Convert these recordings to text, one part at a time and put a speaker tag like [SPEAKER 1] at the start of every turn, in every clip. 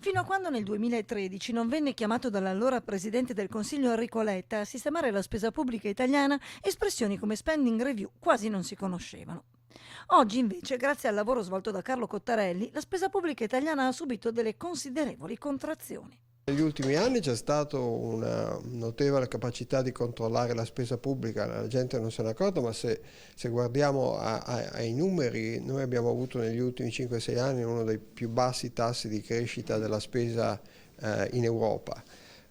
[SPEAKER 1] Fino a quando nel 2013 non venne chiamato dall'allora Presidente del Consiglio Enrico Letta a sistemare la spesa pubblica italiana, espressioni come spending review quasi non si conoscevano. Oggi invece, grazie al lavoro svolto da Carlo Cottarelli, la spesa pubblica italiana ha subito delle considerevoli contrazioni.
[SPEAKER 2] Negli ultimi anni c'è stata una notevole capacità di controllare la spesa pubblica, la gente non se n'è accorta, ma se guardiamo ai numeri, noi abbiamo avuto negli ultimi 5-6 anni uno dei più bassi tassi di crescita della spesa in Europa.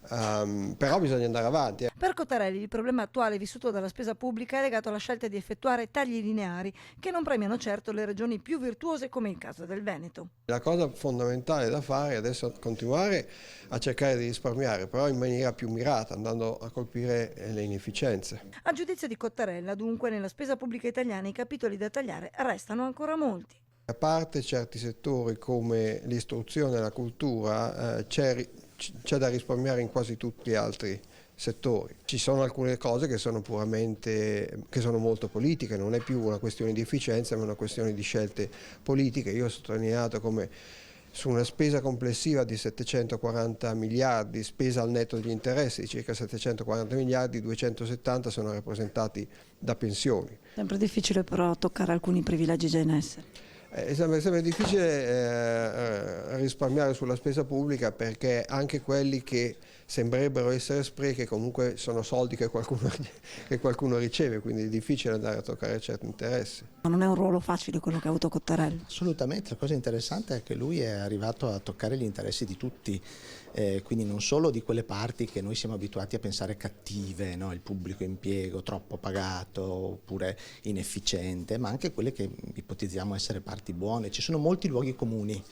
[SPEAKER 2] Però bisogna andare avanti.
[SPEAKER 1] Per Cottarelli il problema attuale vissuto dalla spesa pubblica è legato alla scelta di effettuare tagli lineari che non premiano certo le regioni più virtuose come il caso del Veneto.
[SPEAKER 2] La cosa fondamentale da fare è adesso continuare a cercare di risparmiare, però in maniera più mirata, andando a colpire le inefficienze.
[SPEAKER 1] A giudizio di Cottarella, dunque, nella spesa pubblica italiana i capitoli da tagliare restano ancora molti.
[SPEAKER 2] A parte certi settori come l'istruzione e la cultura, c'è da risparmiare in quasi tutti gli altri settori. Ci sono alcune cose che sono molto politiche, non è più una questione di efficienza ma una questione di scelte politiche. Io ho sottolineato come su una spesa complessiva di 740 miliardi, spesa al netto degli interessi di circa 740 miliardi, 270 sono rappresentati da pensioni.
[SPEAKER 1] Sempre difficile però toccare alcuni privilegi già in essere.
[SPEAKER 2] Sembra difficile risparmiare sulla spesa pubblica perché anche quelli che sembrerebbero essere sprechi comunque sono soldi che qualcuno riceve, quindi è difficile andare a toccare certi interessi.
[SPEAKER 1] Ma non è un ruolo facile quello che ha avuto Cottarelli.
[SPEAKER 3] Assolutamente, la cosa interessante è che lui è arrivato a toccare gli interessi di tutti, quindi non solo di quelle parti che noi siamo abituati a pensare cattive, no? Il pubblico impiego troppo pagato oppure inefficiente, ma anche quelle che ipotizziamo essere parti buone. Ci sono molti luoghi comuni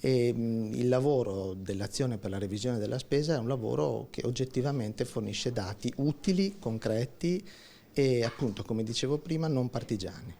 [SPEAKER 3] e il lavoro dell'azione per la revisione della spesa è un lavoro che oggettivamente fornisce dati utili, concreti e appunto, come dicevo prima, non partigiani.